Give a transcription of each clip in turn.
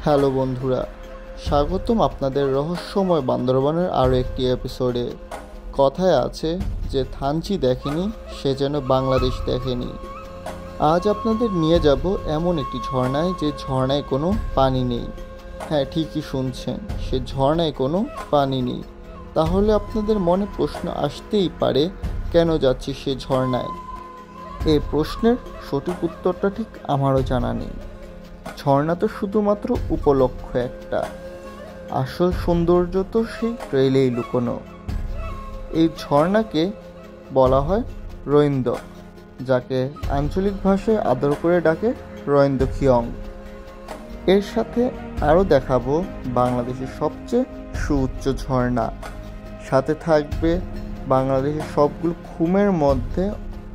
Hello বন্ধুরা, স্বাগতম আপনাদের রহস্যময় বান্দরবানের আরও একটি এপিসোডে। কথায় আছে যে থানচি দেখেনি সে যেন বাংলাদেশ দেখেনি। আজ আপনাদের নিয়ে যাব এমন একটি ঝর্ণায় যে ঝর্ণায় কোনো পানি নেই। হ্যাঁ, ঠিকই শুনছেন, সে ঝর্ণায় কোনো পানি নেই। তাহলে আপনাদের মনে প্রশ্ন আসতেই পারে, কেন যাচ্ছি সে ঝর্ণায়? এই প্রশ্নের সঠিক উত্তরটা ঠিক আমারও জানা নেই। ঝর্ণা তো শুধুমাত্র উপলক্ষ একটা, আসল সৌন্দর্য তো সেই ট্রেইলেই লুকোনো। এই ঝর্ণাকে বলা হয় রইন্দ, যাকে আঞ্চলিক ভাষায় আদর করে ডাকে রইন্দ খিয়ং। এর সাথে আরও দেখাবো বাংলাদেশের সবচেয়ে সুউচ্চ ঝর্ণা, সাথে থাকবে বাংলাদেশের সবগুলো খুমের মধ্যে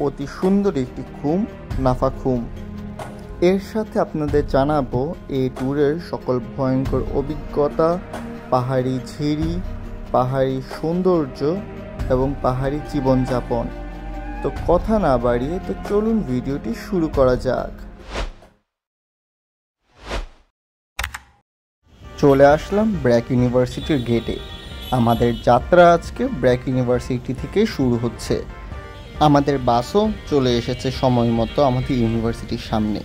অতি সুন্দর একটি খুম, নাফা খুম। এর সাথে আপনাদের জানাবো এই ট্যুরের সকল ভয়ঙ্কর অভিজ্ঞতা, পাহাড়ি ঝিরি, পাহাড়ি সৌন্দর্য এবং পাহাড়ি জীবনযাপন। তো কথা না বাড়িয়ে তো চলুন ভিডিওটি শুরু করা যাক। চলে আসলাম ব্র্যাক ইউনিভার্সিটির গেটে। আমাদের যাত্রা আজকে ব্র্যাক ইউনিভার্সিটি থেকে শুরু হচ্ছে। আমাদের বাসও চলে এসেছে সময় মতো আমাদের ইউনিভার্সিটির সামনে।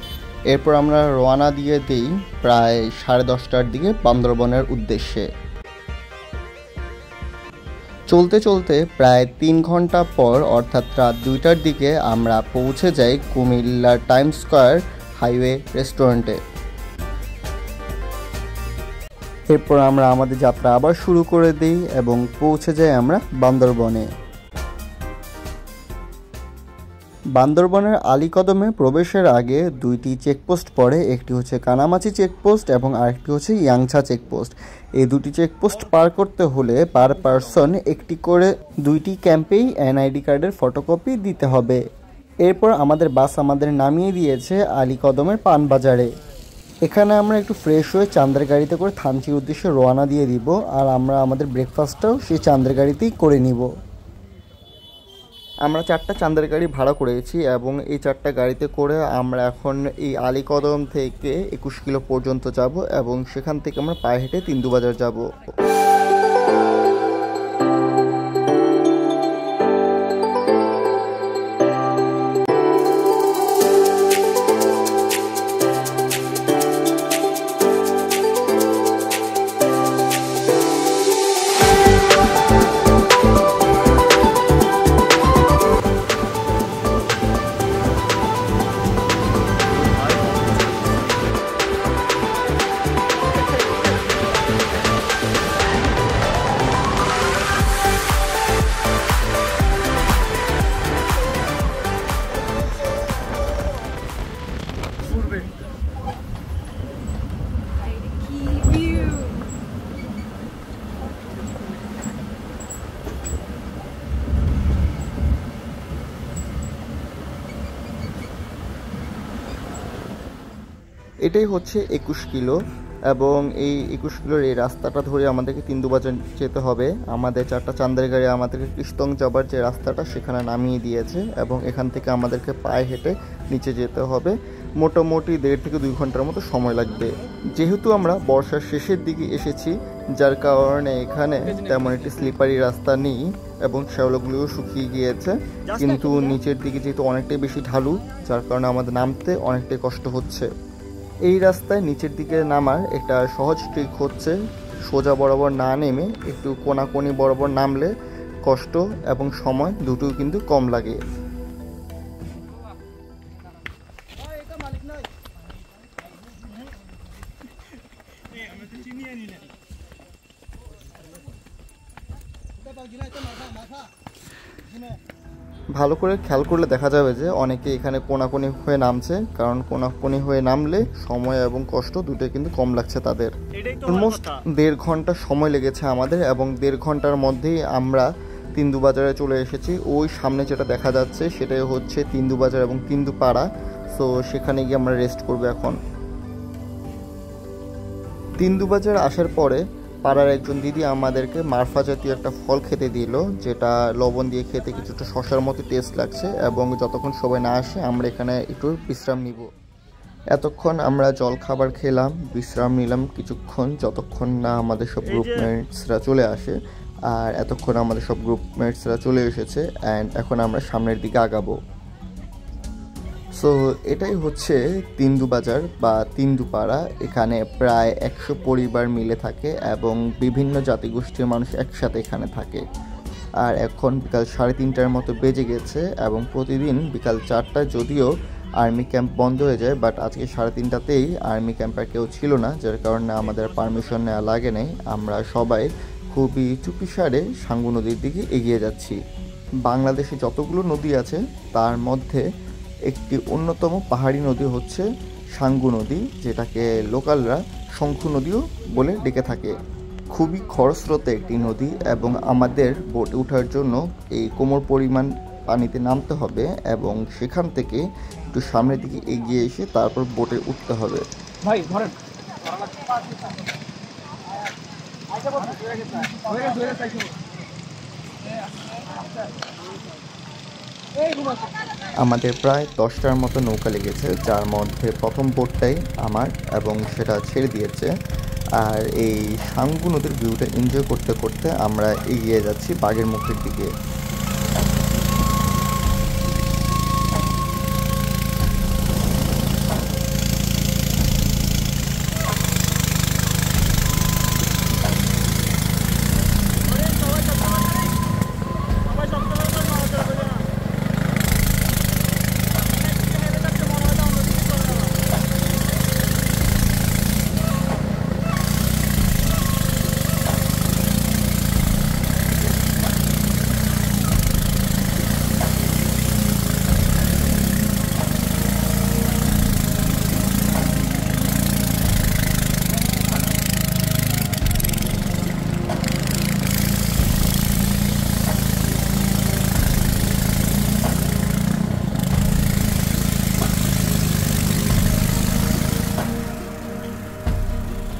এরপর আমরা রওনা দিয়ে দিই প্রায় 10:30টার দিকে বান্দরবনের উদ্দেশ্যে। চলতে চলতে প্রায় 3 ঘন্টা পর অর্থাৎ রাত 2টার দিকে আমরা পৌঁছে যাই কুমিল্লার টাইম স্কয়ার হাইওয়ে রেস্টুরেন্টে। এরপর আমরা আমাদের যাত্রা আবার শুরু করে দিই এবং পৌঁছে যাই আমরা বান্দরবনে। বান্দরবনের আলীকদমে প্রবেশের আগে 2টি চেকপোস্ট পড়ে, একটি হচ্ছে কানামাছি চেকপোস্ট এবং আরেকটি হচ্ছে ইয়াংছা চেকপোস্ট। এই 2টি চেকপোস্ট পার করতে হলে পার পারসন একটি করে 2টি ক্যাম্পেই এনআইডি কার্ডের ফটোকপি দিতে হবে। এরপর আমাদের বাস আমাদের নামিয়ে দিয়েছে আলীকদমের পানবাজারে। এখানে আমরা একটু ফ্রেশ হয়ে চাঁদের গাড়িতে করে থানচির উদ্দেশ্যে রওনা দিয়ে দিব, আর আমরা আমাদের ব্রেকফাস্টটাও সেই চাঁদের গাড়িতেই করে নিব। আমরা 4টা চাঁদের গাড়ি ভাড়া করেছি এবং এই 4টা গাড়িতে করে আমরা এখন এই আলীকদম থেকে 21 কিলো পর্যন্ত যাব এবং সেখান থেকে আমরা পায়ে হেঁটে তিন্দুবাজার যাব। এটাই হচ্ছে 21 কিলো এবং এই 21 কিলোর এই রাস্তাটা ধরে আমাদেরকে তিন্দুবাজার যেতে হবে। আমাদের 4টা চাঁদের গাড়ি আমাদেরকে কৃষ্টং যাবার যে রাস্তাটা সেখানে নামিয়ে দিয়েছে এবং এখান থেকে আমাদেরকে পায়ে হেঁটে নিচে যেতে হবে। মোটামুটি 1.5 থেকে 2 ঘন্টার মতো সময় লাগবে। যেহেতু আমরা বর্ষার শেষের দিকে এসেছি, যার কারণে এখানে তেমন একটি স্লিপারি রাস্তা নেই এবং শ্যাওলাগুলিও শুকিয়ে গিয়েছে, কিন্তু নিচের দিকে যেহেতু অনেকটাই বেশি ঢালু, যার কারণে আমাদের নামতে অনেকটাই কষ্ট হচ্ছে। এই রাস্তায় নিচের দিকে নামার একটা সহজ ট্রিক হচ্ছে সোজা বরাবর না নেমে একটু কোনাকুনি বরাবর নামলে কষ্ট এবং সময় দুটোই কিন্তু কম লাগে। ভালো করে খেয়াল করলে দেখা যাবে যে অনেকে এখানে কোনাকুনি হয়ে নামছে, কারণ কোনাকুনি হয়ে নামলে সময় এবং কষ্ট দুটোই কিন্তু কম লাগছে তাদের। অলমোস্ট 1.5 ঘন্টা সময় লেগেছে আমাদের এবং 1.5 ঘন্টার মধ্যেই আমরা তিন্দুবাজারে চলে এসেছি। ওই সামনে যেটা দেখা যাচ্ছে সেটাই হচ্ছে তিন্দুবাজার এবং তিন্দুপাড়া। সো সেখানে গিয়ে আমরা রেস্ট করবো এখন। তিন্দুবাজার আসার পরে পাড়ার একজন দিদি আমাদেরকে মারফা জাতীয় একটা ফল খেতে দিল, যেটা লবণ দিয়ে খেতে কিছুটা শশার মতো টেস্ট লাগছে এবং যতক্ষণ সবাই না আসে আমরা এখানে একটু বিশ্রাম নিব। এতক্ষণ আমরা জলখাবার খেলাম, বিশ্রাম নিলাম কিছুক্ষণ, যতক্ষণ না আমাদের সব গ্রুপমেটসরা চলে আসে। আর এতক্ষণ আমাদের সব গ্রুপমেটসরা চলে এসেছে অ্যান্ড এখন আমরা সামনের দিকে আগাবো। সো এটাই হচ্ছে তিন্দুবাজার বা তিন্দুপাড়া। এখানে প্রায় 100 পরিবার মিলে থাকে এবং বিভিন্ন জাতিগোষ্ঠীর মানুষ একসাথে এখানে থাকে। আর এখন বিকাল 3:30টার মতো বেজে গেছে এবং প্রতিদিন বিকাল 4টায় যদিও আর্মি ক্যাম্প বন্ধ হয়ে যায়, বাট আজকে 3:30টাতেই আর্মি ক্যাম্পের কেউ ছিল না, যার কারণে আমাদের পারমিশন নেওয়া লাগে নাই। আমরা সবাই খুবই চুপিসারে সাঙ্গু নদীর দিকে এগিয়ে যাচ্ছি। বাংলাদেশে যতগুলো নদী আছে তার মধ্যে একটি অন্যতম পাহাড়ি নদী হচ্ছে সাঙ্গু নদী, যেটাকে লোকালরা শঙ্খু নদীও বলে ডেকে থাকে। খুবই খরস্রোতে একটি নদী এবং আমাদের বোটে ওঠার জন্য এই কোমর পরিমাণ পানিতে নামতে হবে এবং সেখান থেকে একটু সামনের দিকে এগিয়ে এসে তারপর বোটে উঠতে হবে। ভাই ধরেন আমাদের প্রায় 10টার মতো নৌকা লেগেছে, যার মধ্যে প্রথম বোটটাই আমার এবং সেটা ছেড়ে দিয়েছে। আর এই সাঙ্গু নদীর ভিউটা এনজয় করতে করতে আমরা এগিয়ে যাচ্ছি বাগের মুখের দিকে।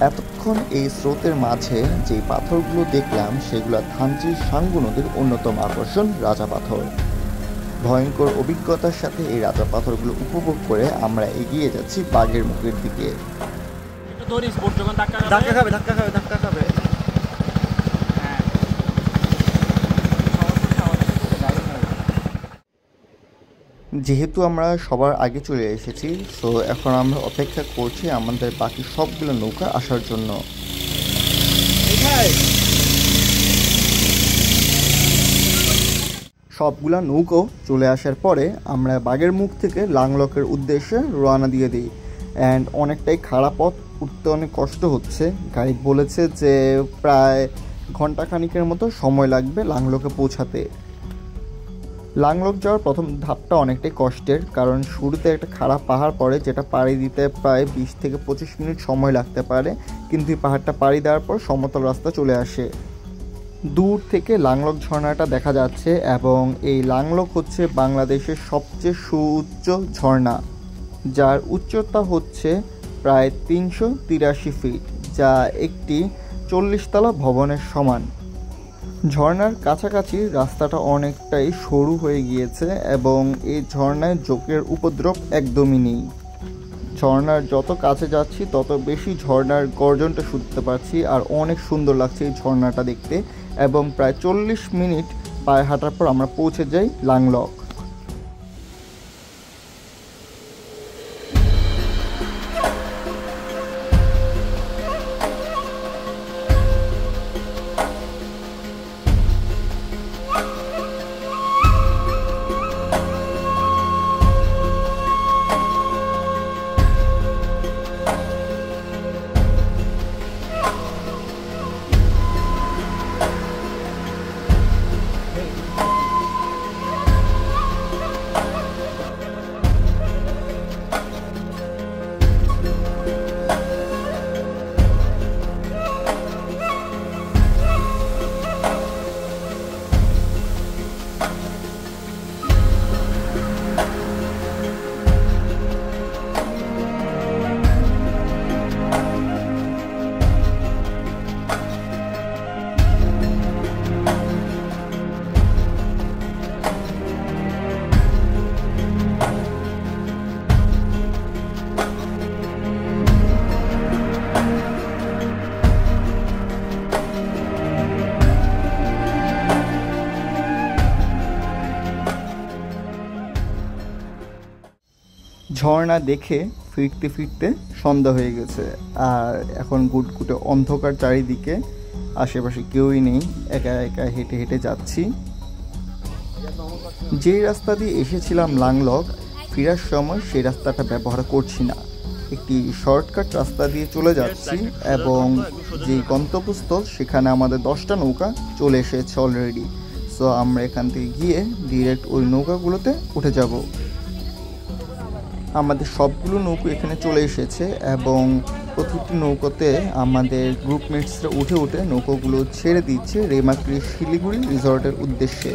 এতক্ষণ এই স্রোতের মাঝে যে পাথরগুলো দেখলাম সেগুলো থানচির সাঙ্গু নদীর অন্যতম আকর্ষণ রাজা পাথর। ভয়ঙ্কর অভিজ্ঞতার সাথে এই রাজা পাথরগুলো উপভোগ করে আমরা এগিয়ে যাচ্ছি বাগের মুখের দিকে। যেহেতু আমরা সবার আগে চলে এসেছি, সো এখন আমরা অপেক্ষা করছি আমাদের বাকি সবগুলো নৌকা আসার জন্য। সবগুলা নৌকো চলে আসার পরে আমরা বাগের মুখ থেকে লাংলকের উদ্দেশ্যে রওনা দিয়ে দিই। অ্যান্ড অনেকটাই খারাপ পথ, উঠতে অনেক কষ্ট হচ্ছে। গাইড বলেছে যে প্রায় ঘন্টাখানিকের মতো সময় লাগবে লাংলকে পৌঁছাতে। লাংলক যাওয়ার প্রথম ধাপটা অনেকটাই কষ্টের, কারণ শুরুতে একটা খারাপ পাহাড় পড়ে যেটা পাড়ি দিতে প্রায় 20 থেকে 25 মিনিট সময় লাগতে পারে, কিন্তু এই পাহাড়টা পাড়ি দেওয়ার পর সমতল রাস্তা চলে আসে। দূর থেকে লাংলক ঝর্ণাটা দেখা যাচ্ছে এবং এই লাংলক হচ্ছে বাংলাদেশের সবচেয়ে সুউচ্চ ঝর্ণা, যার উচ্চতা হচ্ছে প্রায় 383 ফিট, যা একটি 40 তলা ভবনের সমান। ঝর্ণার কাছাকাছি রাস্তাটা অনেকটাই সরু হয়ে গিয়েছে এবং এই ঝর্ণায় জোকের উপদ্রব একদমই নেই। ঝর্ণার যত কাছে যাচ্ছি তত বেশি ঝর্ণার গর্জনটা শুনতে পাচ্ছি, আর অনেক সুন্দর লাগছে এই ঝর্ণাটা দেখতে। এবং প্রায় 40 মিনিট পায়ে হাঁটার পর আমরা পৌঁছে যাই লাংলক। ঝর্ণা দেখে ফিরতে ফিরতে সন্ধ্যা হয়ে গেছে, আর এখন গুটগুটে অন্ধকার চারিদিকে, আশেপাশে কেউই নেই, একা একা হেঁটে হেঁটে যাচ্ছি। যেই রাস্তা দিয়ে এসেছিলাম লাংলক, ফেরার সময় সেই রাস্তাটা ব্যবহার করছি না, একটি শর্টকাট রাস্তা দিয়ে চলে যাচ্ছি এবং যে গন্তব্যস্থল সেখানে আমাদের 10টা নৌকা চলে এসেছে অলরেডি। সো আমরা এখান থেকে গিয়ে ডিরেক্ট ওই নৌকাগুলোতে উঠে যাব। আমাদের সবগুলো নৌকো এখানে চলে এসেছে এবং প্রতিটি নৌকোতে আমাদের গ্রুপমেটসরা উঠে উঠে নৌকোগুলো ছেড়ে দিচ্ছে রেমাক্রি শিলিগুড়ি রিসর্টের উদ্দেশ্যে।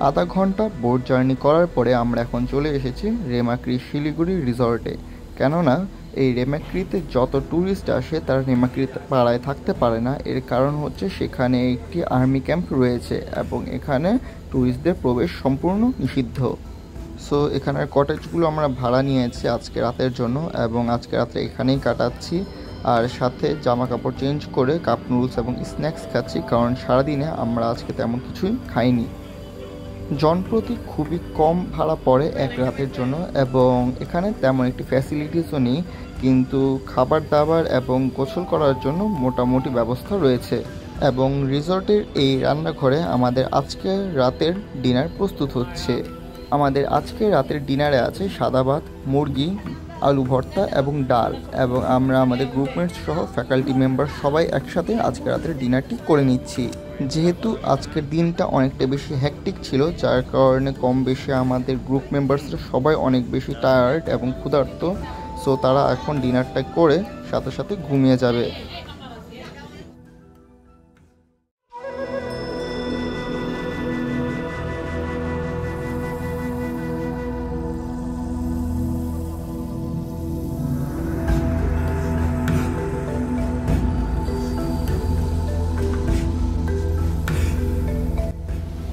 আধা ঘন্টা বোট জার্নি করার পরে আমরা এখন চলে এসেছি রেমাক্রি শিলিগুড়ি রিসর্টে। কেননা এই রেমাক্রিতে যত ট্যুরিস্ট আসে তারা রেমাক্রি পাড়ায় থাকতে পারে না, এর কারণ হচ্ছে সেখানে একটি আর্মি ক্যাম্প রয়েছে এবং এখানে ট্যুরিস্টদের প্রবেশ সম্পূর্ণ নিষিদ্ধ। সো এখানের কটেজগুলো আমরা ভাড়া নিয়েছি আজকে রাতের জন্য এবং আজকে রাতে এখানেই কাটাচ্ছি, আর সাথে জামা কাপড় চেঞ্জ করে কাপ নুডলস এবং স্ন্যাক্স খাচ্ছি, কারণ সারাদিনে আমরা আজকে তেমন কিছুই খাইনি। জনপ্রতি খুবই কম ভাড়া পড়ে এক রাতের জন্য এবং এখানে তেমন একটি ফ্যাসিলিটিসও নেই, কিন্তু খাবার দাবার এবং গোসল করার জন্য মোটামুটি ব্যবস্থা রয়েছে। এবং রিসর্টের এই রান্নাঘরে আমাদের আজকের রাতের ডিনার প্রস্তুত হচ্ছে। আমাদের আজকের রাতের ডিনারে আছে সাদা ভাত, মুরগি, আলু ভর্তা এবং ডাল, এবং আমরা আমাদের গ্রুপমেটস সহ ফ্যাকাল্টি মেম্বার সবাই একসাথে আজকের রাতের ডিনারটি করে নিচ্ছি। যেহেতু আজকের দিনটা অনেকটা বেশি হ্যাকটিক ছিল, যার কারণে কম বেশি আমাদের গ্রুপ মেম্বার্সরা সবাই অনেক বেশি টায়ার্ড এবং ক্ষুধার্ত। সো তারা এখন ডিনারটা করে সাথে সাথে ঘুমিয়ে যাবে।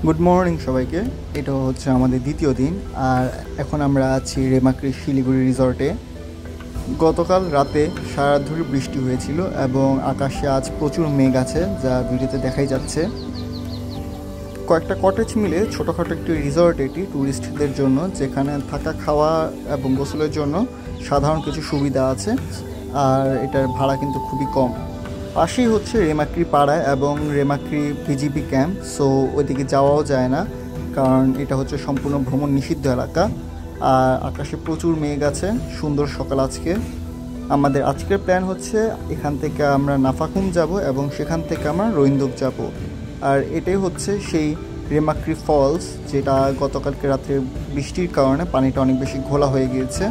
গুড মর্নিং সবাইকে। এটা হচ্ছে আমাদের দ্বিতীয় দিন, আর এখন আমরা আছি রেমাক্রি শিলিগুড়ি রিসর্টে। গতকাল রাতে সারা ধরে বৃষ্টি হয়েছিল এবং আকাশে আজ প্রচুর মেঘ আছে, যা ভিডিওতে দেখাই যাচ্ছে। কয়েকটা কটেজ মিলে ছোটোখাটো একটি রিসর্ট এটি ট্যুরিস্টদের জন্য, যেখানে থাকা খাওয়া এবং গোসলের জন্য সাধারণ কিছু সুবিধা আছে, আর এটার ভাড়া কিন্তু খুবই কম। পাশেই হচ্ছে রেমাক্রি পাড়া এবং রেমাক্রি ভিজিপি ক্যাম্প। সো ওইদিকে যাওয়াও যায় না, কারণ এটা হচ্ছে সম্পূর্ণ ভ্রমণ নিষিদ্ধ এলাকা। আর আকাশে প্রচুর মেঘ আছে, সুন্দর সকাল আজকে। আমাদের আজকের প্ল্যান হচ্ছে এখান থেকে আমরা নাফাকুম যাব এবং সেখান থেকে আমরা রোইন্দুক যাব। আর এটাই হচ্ছে সেই রেমাক্রি ফলস, যেটা গতকালকে রাত্রে বৃষ্টির কারণে পানিটা অনেক বেশি ঘোলা হয়ে গিয়েছে।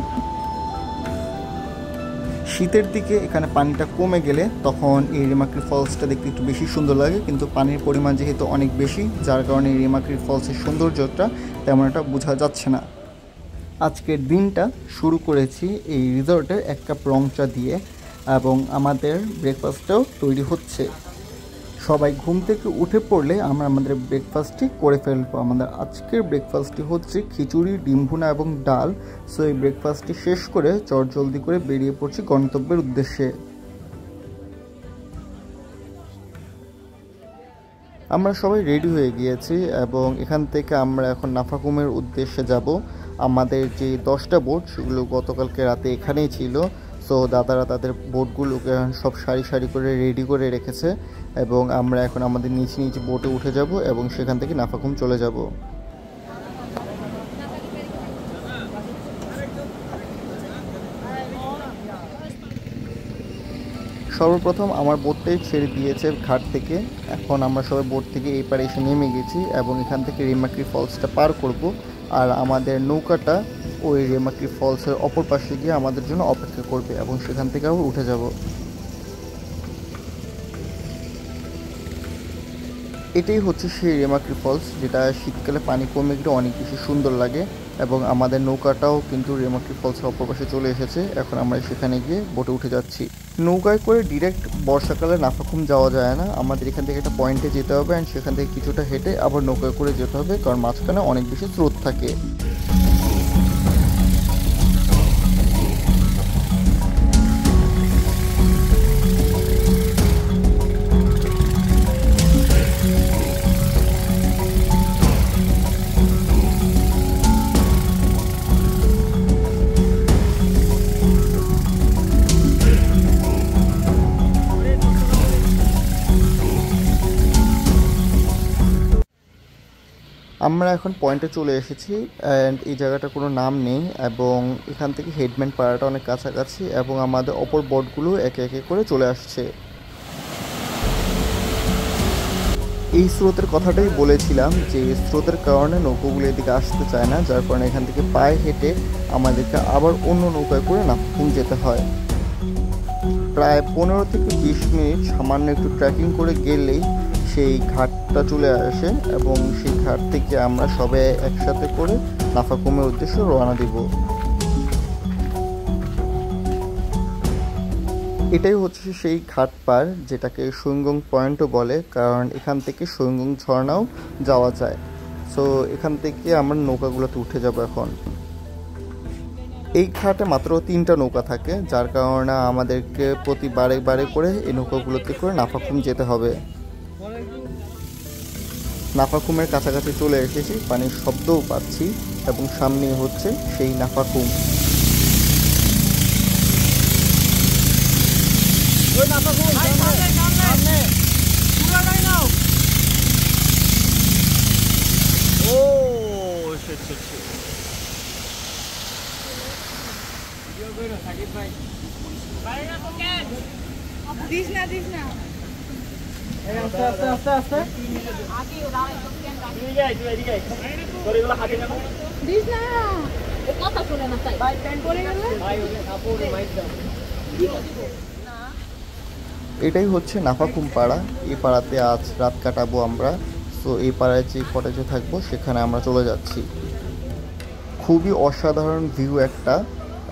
শীতের দিকে এখানে পানিটা কমে গেলে তখন এই রেমাক্রি ফলসটা দেখতে একটু বেশি সুন্দর লাগে, কিন্তু পানির পরিমাণ যেহেতু অনেক বেশি, যার কারণে এই রেমাক্রি ফলসের সৌন্দর্যটা তেমন একটা বোঝা যাচ্ছে না। আজকের দিনটা শুরু করেছি এই রিসর্টের 1 কাপ রং চা দিয়ে, এবং আমাদের ব্রেকফাস্টটাও তৈরি হচ্ছে। সবাই ঘুম থেকে উঠে পড়লে আমরা আমাদের ব্রেকফাস্টটি করে ফেলবো। আমাদের আজকের ব্রেকফাস্টটি হচ্ছে খিচুড়ি, ডিম ভুনা এবং ডাল। সো এই ব্রেকফাস্টটি শেষ করে চটজলদি করে বেরিয়ে পড়ছি গন্তব্যের উদ্দেশ্যে। আমরা সবাই রেডি হয়ে গিয়েছি এবং এখান থেকে আমরা এখন নাফাকুমের উদ্দেশ্যে যাব। আমাদের যে 10টা বোট সেগুলো গতকালকে রাতে এখানেই ছিল। সো দাদারা তাদের বোটগুলোকে সব সারি সারি করে রেডি করে রেখেছে এবং আমরা এখন আমাদের নিচে নিচে বোটে উঠে যাব এবং সেখান থেকে নাফাকুম চলে যাব। সর্বপ্রথম আমার বোটটাই ছেড়ে দিয়েছে ঘাট থেকে। এখন আমরা সবাই বোট থেকে এই পারে এসে নেমে গেছি এবং এখান থেকে রেমাক্রি ফলসটা পার করব, আর আমাদের নৌকাটা ওই রেমাক্রি ফলসের অপর পাশে গিয়ে আমাদের জন্য অপেক্ষা করবে এবং সেখান থেকে আবার উঠে যাব। এটাই হচ্ছে সেই রেমাক্রি ফলস, যেটা শীতকালে পানি কমে গেলে অনেক বেশি সুন্দর লাগে। এবং আমাদের নৌকাটাও কিন্তু রেমাক্রি ফলসের অপর পাশে চলে এসেছে। এখন আমরা সেখানে গিয়ে বোটে উঠে যাচ্ছি। নৌকায় করে ডিরেক্ট বর্ষাকালে নাফাখুম যাওয়া যায় না, আমাদের এখান থেকে একটা পয়েন্টে যেতে হবে অ্যান্ড সেখান থেকে কিছুটা হেঁটে আবার নৌকায় করে যেতে হবে, কারণ মাঝখানে অনেক বেশি স্রোত থাকে। আমরা এখন পয়েন্টে চলে এসেছি অ্যান্ড এই জায়গাটার কোনো নাম নেই এবং এখান থেকে হেডম্যান পাড়াটা অনেক কাছাকাছি এবং আমাদের অপর বোটগুলো একে একে করে চলে আসছে। এই স্রোতের কথাটাই বলেছিলাম যে স্রোতের কারণে নৌকাগুলো এদিকে আসতে চায় না, যার কারণে এখান থেকে পায়ে হেঁটে আমাদেরকে আবার অন্য নৌকায় করে নাফাখুম যেতে হয়। প্রায় 15 থেকে 20 মিনিট সামান্য একটু ট্রেকিং করে গেলেই সেই ঘাটটা চলে আসে এবং সেই ঘাট থেকে আমরা সবাই একসাথে করে নাফাখুমের উদ্দেশ্যে রওনা দিব। এটাই হচ্ছে সেই ঘাট পার, যেটাকে সুইংগং পয়েন্টও বলে, কারণ এখান থেকে সুইংগং ঝর্ণাও যাওয়া যায়। সো এখান থেকে আমরা নৌকাগুলোতে উঠে যাব এখন। এই ঘাটে মাত্র 3টা নৌকা থাকে, যার কারণে আমাদেরকে প্রতি বারে বারে করে এই নৌকাগুলোতে করে নাফাখুম যেতে হবে। নাফাখুমের কাছাকাছি চলে এসেছি, পানির শব্দও পাচ্ছি এবং সামনে হচ্ছে সেই নাফাখুম। এটাই হচ্ছে নাফাখুম পাড়া। এই পাড়াতে আজ রাত কাটাবো আমরা। সো এই পাড়ায় যে কটেজে থাকবো সেখানে আমরা চলে যাচ্ছি। খুবই অসাধারণ ভিউ একটা,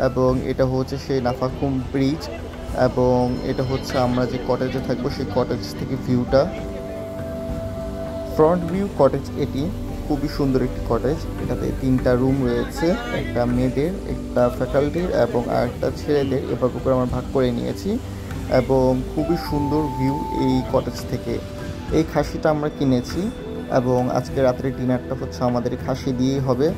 এবং এটা হচ্ছে সেই নাফাখুম ব্রিজ এবং এটা হচ্ছে আমরা যে কটেজে থাকবো সেই কটেজ থেকে ভিউটা। ফ্রন্ট ভিউ কটেজ এটি, খুবই সুন্দর একটি কটেজ। এটাতে 3টা রুম রয়েছে, একটা মেয়েদের, একটা ফ্যাকাল্টির এবং আরেকটা ছেলেদের। এভাবে করে আমরা ভাগ করে নিয়েছি এবং খুবই সুন্দর ভিউ এই কটেজ থেকে। এই খাসিটা আমরা কিনেছি এবং আজকে রাত্রে ডিনারটা হচ্ছে আমাদের খাসি দিয়েই হবে।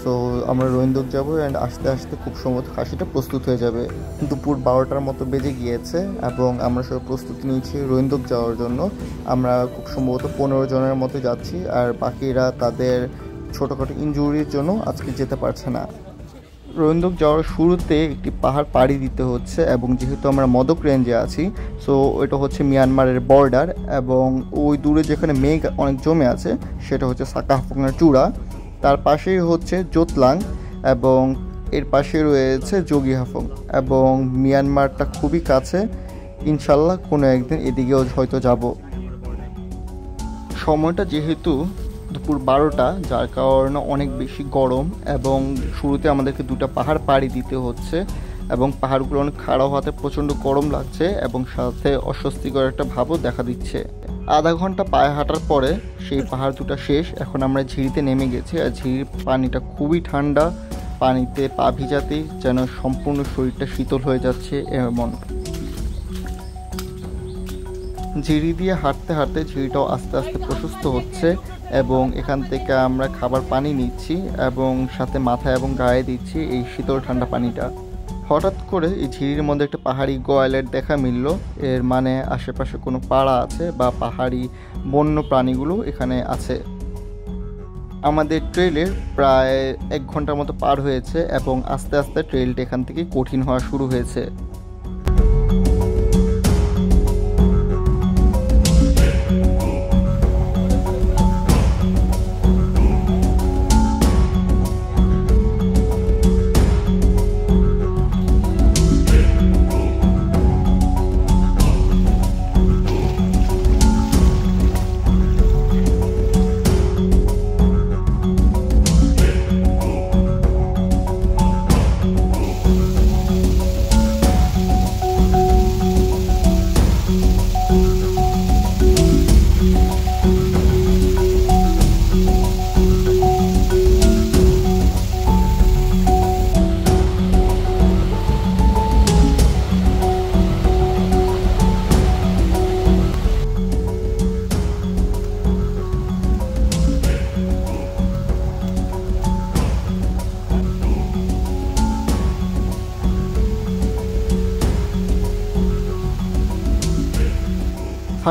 সো আমরা রোহিন্দক যাব অ্যান্ড আস্তে আস্তে খুব সম্ভবত খাসিটা প্রস্তুত হয়ে যাবে। দুপুর 12টার মতো বেজে গিয়েছে এবং আমরা সব প্রস্তুতি নিয়েছি রোহিন্দক যাওয়ার জন্য। আমরা খুব সম্ভবত 15 জনের মতো যাচ্ছি, আর বাকিরা তাদের ছোটোখাটো ইনজুরির জন্য আজকে যেতে পারছে না। রোহিন্দক যাওয়ার শুরুতে একটি পাহাড় পাড়ি দিতে হচ্ছে এবং যেহেতু আমরা মদক রেঞ্জে আছি, সো এটা হচ্ছে মিয়ানমারের বর্ডার এবং ওই দূরে যেখানে মেঘ অনেক জমে আছে সেটা হচ্ছে সাকাহাফংয়ের চূড়া। তার পাশেই হচ্ছে জোতলাং এবং এর পাশে রয়েছে যোগীহাফং এবং মিয়ানমারটা খুবই কাছে। ইনশাল্লাহ কোনো একদিন এদিকেও হয়তো যাব। সময়টা যেহেতু দুপুর 12টা, যার কারণে অনেক বেশি গরম এবং শুরুতে আমাদেরকে 2টা পাহাড় পাড়ি দিতে হচ্ছে এবং পাহাড়গুলো অনেক খাড়া হওয়াতে প্রচণ্ড গরম লাগছে এবং সাথে অস্বস্তিকর একটা ভাবও দেখা দিচ্ছে। আধা ঘন্টা পায়ে হাঁটার পরে সেই পাহাড় 2টা শেষ। এখন আমরা ঝিরিতে নেমে গেছি আর ঝিরির পানিটা খুবই ঠান্ডা। পানিতে পা ভিজাতেই যেন সম্পূর্ণ শরীরটা শীতল হয়ে যাচ্ছে এমন। ঝিরি দিয়ে হাঁটতে হাঁটতে ঝিরিটাও আস্তে আস্তে প্রশস্ত হচ্ছে এবং এখান থেকে আমরা খাবার পানি নিচ্ছি এবং সাথে মাথায় এবং গায়ে দিচ্ছি এই শীতল ঠান্ডা পানিটা। হঠাৎ করে এই ঝিরির মধ্যে একটা পাহাড়ি গোয়ালের দেখা মিলল। এর মানে আশেপাশে কোনো পাড়া আছে বা পাহাড়ি বন্য প্রাণীগুলো এখানে আছে। আমাদের ট্রেলের প্রায় 1 ঘন্টার মতো পার হয়েছে এবং আস্তে আস্তে ট্রেলটা এখান থেকে কঠিন হওয়া শুরু হয়েছে।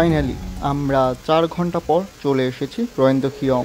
ফাইনালি আমরা 4 ঘন্টা পর চলে এসেছি রয়েন্দ্রখিয়ং।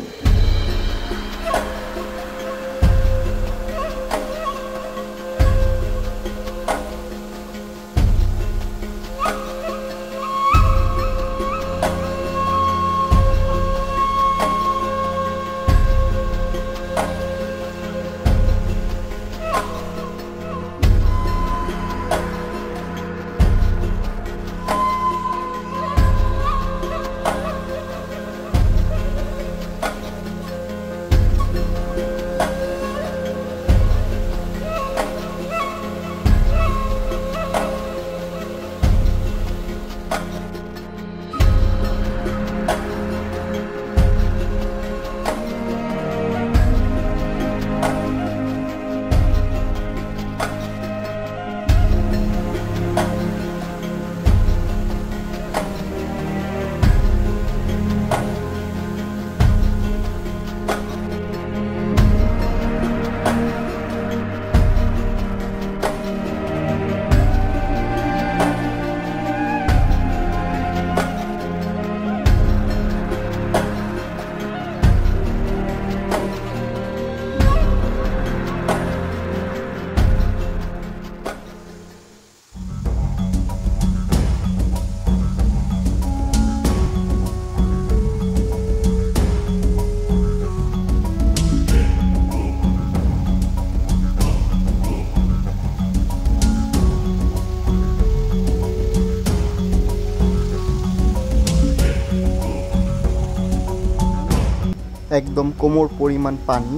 একদম কোমর পরিমাণ পানি,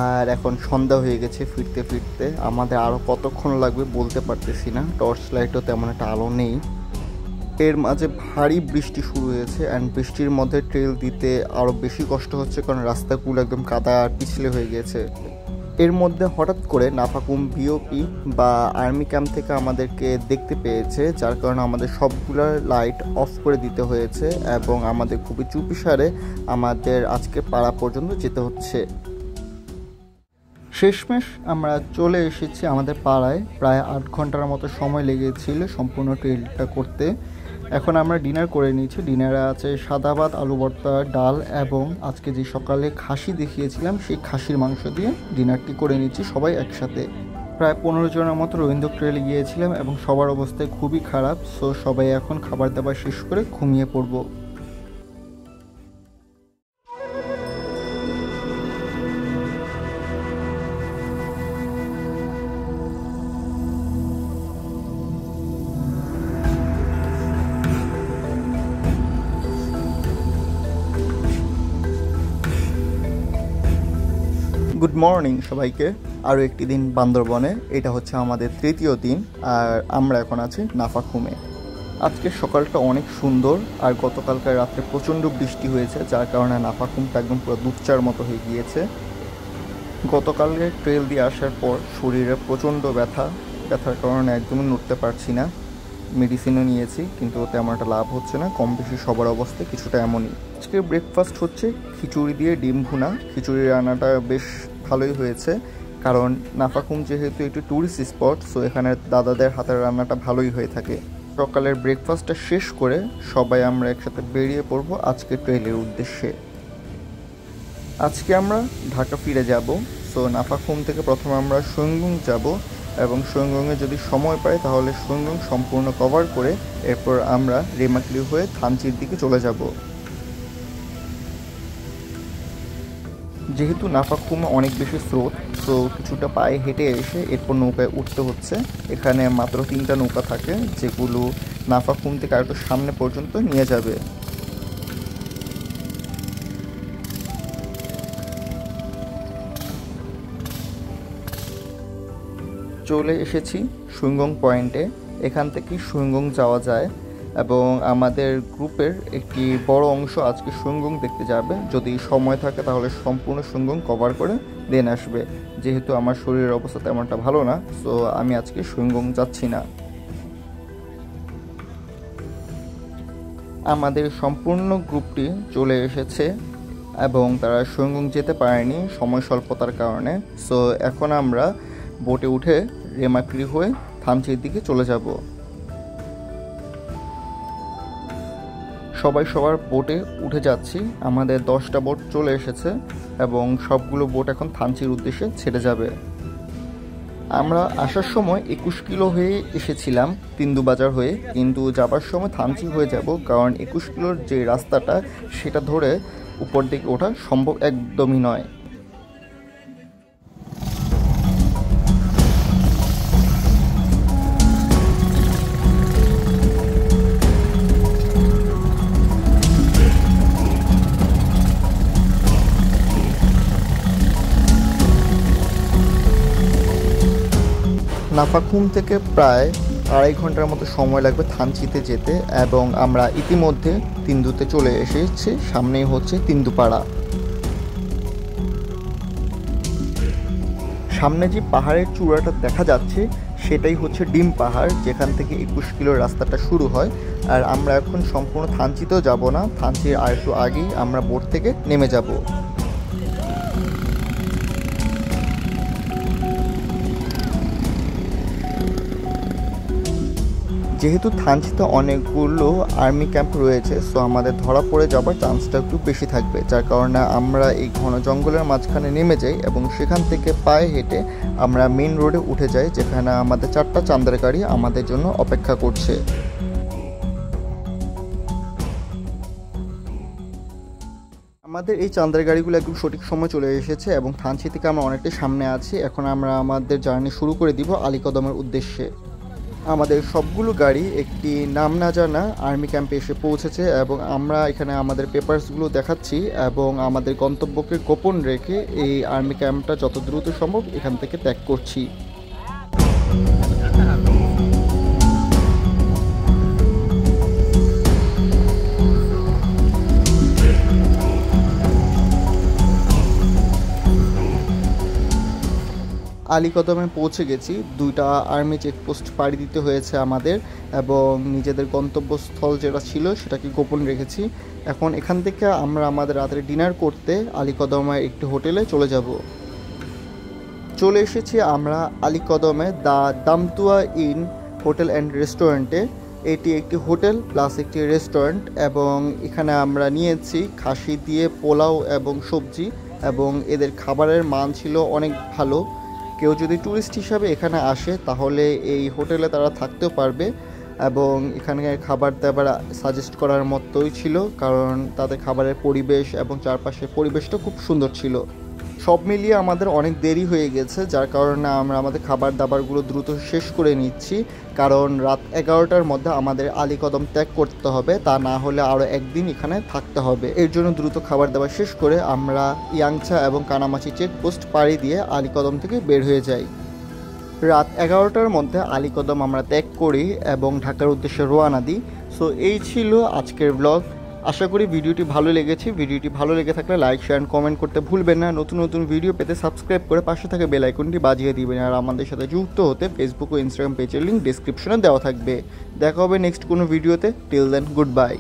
আর এখন সন্ধ্যা হয়ে গেছে। ফিরতে ফিরতে আমাদের আরও কতক্ষণ লাগবে বলতে পারতেছি না, টর্চ লাইটও তেমন একটা আলো নেই। এর মাঝে ভারী বৃষ্টি শুরু হয়েছে, অ্যান্ড বৃষ্টির মধ্যে ট্রেল দিতে আরও বেশি কষ্ট হচ্ছে, কারণ রাস্তাগুলো একদম কাদা আর পিছলে হয়ে গেছে। এর মধ্যে হঠাৎ করে নাফাকুম বিওপি বা আর্মি ক্যাম্প থেকে আমাদেরকে দেখতে পেয়েছে, যার কারণে আমাদের সবগুলোর লাইট অফ করে দিতে হয়েছে এবং আমাদের খুবই চুপিসারে আমাদের আজকে পাড়া পর্যন্ত যেতে হচ্ছে। শেষমেশ আমরা চলে এসেছি আমাদের পাড়ায়। প্রায় 8 ঘন্টার মতো সময় লেগেছিল সম্পূর্ণ ট্রেলটা করতে। এখন আমরা ডিনার করে নিয়েছি। ডিনারে আছে সাদা ভাত, আলু ভর্তা, ডাল এবং আজকে যে সকালে খাসি দেখিয়েছিলাম সেই খাসির মাংস দিয়ে ডিনারটি করে নিচ্ছি সবাই একসাথে। প্রায় 15 জনের মতো রবীন্দ্র ট্রেলে গিয়েছিলাম এবং সবার অবস্থায় খুবই খারাপ। সো সবাই এখন খাবার দাবার শেষ করে ঘুমিয়ে পড়বো। গুড মর্নিং সবাইকে। আরও একটি দিন বান্দরবনে, এটা হচ্ছে আমাদের 3য় দিন, আর আমরা এখন আছি নাফাকুমে। আজকের সকালটা অনেক সুন্দর, আর গতকালকার রাত্রে প্রচণ্ড বৃষ্টি হয়েছে, যার কারণে নাফাকুমটা একদম পুরো দুধচার মতো হয়ে গিয়েছে। গতকালের ট্রেল দিয়ে আসার পর শরীরে প্রচণ্ড ব্যথার কারণে একদমই নড়তে পারছি না। মেডিসিনও নিয়েছি, কিন্তু তেমন একটা লাভ হচ্ছে না। কম বেশি সবার অবস্থা কিছুটা এমনই। আজকে ব্রেকফাস্ট হচ্ছে খিচুড়ি দিয়ে ডিম ভুনা। খিচুড়ি রান্নাটা বেশ ভালোই হয়েছে, কারণ নাফাকুম যেহেতু একটি ট্যুরিস্ট স্পট, সো এখানে দাদাদের হাতের রান্নাটা ভালোই হয়ে থাকে। সকালের ব্রেকফাস্টটা শেষ করে সবাই আমরা একসাথে বেরিয়ে পড়বো আজকে ট্রেলের উদ্দেশ্যে। আজকে আমরা ঢাকা ফিরে যাব। সো নাফাকুম থেকে প্রথমে আমরা সুইংগুং যাব এবং সুইংগুংয়ে যদি সময় পাই তাহলে সুইংগুং সম্পূর্ণ কভার করে এরপর আমরা রেমাক্লি হয়ে থানচির দিকে চলে যাব। যেহেতু নাফাকুমে অনেক বেশি স্রোত, তো কিছুটা পায়ে হেঁটে এসে এরপর নৌকায় উঠতে হচ্ছে। এখানে মাত্র 3টা নৌকা থাকে, যেগুলো নাফাকুম থেকে আরেকটু সামনে পর্যন্ত নিয়ে যাবে। চলে এসেছি সুইংগং পয়েন্টে। এখান থেকে সুইংগং যাওয়া যায় এবং আমাদের গ্রুপের একটি বড় অংশ আজকে সুইংগং দেখতে যাবে। যদি সময় থাকে তাহলে সম্পূর্ণ সুইংগং কভার করে দেন আসবে। যেহেতু আমার শরীরের অবস্থা তেমনটা ভালো না, সো আমি আজকে সুইংগং যাচ্ছি না। আমাদের সম্পূর্ণ গ্রুপটি চলে এসেছে এবং তারা সুইংগং যেতে পারেনি সময় স্বল্পতার কারণে। সো এখন আমরা বোটে উঠে রেমাক্রি হয়ে থানচির দিকে চলে যাব। সবাই সবার বোটে উঠে যাচ্ছি। আমাদের 10টা বোট চলে এসেছে এবং সবগুলো বোট এখন থানচির উদ্দেশ্যে ছেড়ে যাবে। আমরা আসার সময় 21 কিলো হয়ে এসেছিলাম তিন্দুবাজার হয়ে, কিন্তু যাবার সময় থানচি হয়ে যাব, কারণ 21 কিলোর যে রাস্তাটা সেটা ধরে উপর দিকে ওঠা সম্ভব একদমই নয়। নাফাখুম থেকে প্রায় 2.5 ঘন্টার মতো সময় লাগবে থানচিতে যেতে এবং আমরা ইতিমধ্যে তিন্দুতে চলে এসেছি। সামনেই হচ্ছে তিন্দুপাড়া। সামনে যে পাহাড়ের চূড়াটা দেখা যাচ্ছে সেটাই হচ্ছে ডিম পাহাড়, যেখান থেকে 21 কিলোর রাস্তাটা শুরু হয়। আর আমরা এখন সম্পূর্ণ থানচিতেও যাব না, থানচির আর একটু আগেই আমরা বোট থেকে নেমে যাব। যেহেতু থানচিতে অনেকগুলো আর্মি ক্যাম্প রয়েছে, সো আমাদের ধরা পড়ে যাবার চান্সটা একটু বেশি থাকবে, যার কারণে আমরা এই ঘন জঙ্গলের মাঝখানে নেমে যাই এবং সেখান থেকে পায়ে হেঁটে আমরা মেইন রোডে উঠে যাই, যেখানে আমাদের 4টা চাঁদের গাড়ি আমাদের জন্য অপেক্ষা করছে। আমাদের এই চাঁদের গাড়িগুলো একদম সঠিক সময় চলে এসেছে এবং থানচি থেকে আমরা অনেকটাই সামনে আছি। এখন আমরা আমাদের জার্নি শুরু করে দিব আলীকদমের উদ্দেশ্যে। আমাদের সবগুলো গাড়ি একটি নাম না জানা আর্মি ক্যাম্পে এসে পৌঁছেছে এবং আমরা এখানে আমাদের পেপারসগুলো দেখাচ্ছি এবং আমাদের গন্তব্যকে গোপন রেখে এই আর্মি ক্যাম্পটা যত দ্রুত সম্ভব এখান থেকে ত্যাগ করছি। আলীকদমে পৌঁছে গেছি। 2টা আর্মি চেকপোস্ট পাড়ি দিতে হয়েছে আমাদের এবং নিজেদের গন্তব্যস্থল যেটা ছিল সেটাকে গোপন রেখেছি। এখন এখান থেকে আমরা আমাদের রাতের ডিনার করতে আলীকদমের একটি হোটেলে চলে যাব। চলে এসেছি আমরা আলীকদমে the Damtua inn hotel and রেস্টুরেন্টে। এটি একটি হোটেল প্লাস একটি রেস্টুরেন্ট এবং এখানে আমরা নিয়েছি খাসি দিয়ে পোলাও এবং সবজি এবং এদের খাবারের মান ছিল অনেক ভালো। কেউ যদি ট্যুরিস্ট হিসাবে এখানে আসে তাহলে এই হোটেলে তারা থাকতেও পারবে এবং এখানকার খাবার দাবার সাজেস্ট করার মতোই ছিল, কারণ তাদের খাবারের পরিবেশ এবং চারপাশের পরিবেশটা খুব সুন্দর ছিল। সব মিলিয়ে আমাদের অনেক দেরি হয়ে গেছে, যার কারণে আমরা আমাদের খাবার দাবারগুলো দ্রুত শেষ করে নিচ্ছি, কারণ রাত 11টার মধ্যে আমাদের আলীকদম ত্যাগ করতে হবে, তা না হলে আরও একদিন এখানে থাকতে হবে। এর জন্য দ্রুত খাবার দাবার শেষ করে আমরা ইয়াংচা এবং কানামাচি চেকপোস্ট পাড়ি দিয়ে আলীকদম থেকে বের হয়ে যাই। রাত 11টার মধ্যে আলীকদম আমরা ত্যাগ করি এবং ঢাকার উদ্দেশ্যে রওনা দিই। সো এই ছিল আজকের ব্লগ। আশা করি ভিডিওটি ভালো লেগেছে। ভিডিওটি ভালো লেগে থাকলে লাইক শেয়ার এন্ড কমেন্ট করতে ভুলবেন না। নতুন নতুন ভিডিও পেতে সাবস্ক্রাইব করে পাশে থাকা বেল আইকনটি বাজিয়ে দিবেন। আর আমাদের সাথে যুক্ত হতে ফেসবুক ও ইনস্টাগ্রাম পেজের লিঙ্ক ডেসক্রিপশনে দেওয়া থাকবে। দেখা হবে নেক্সট কোনো ভিডিওতে। Till then, good by.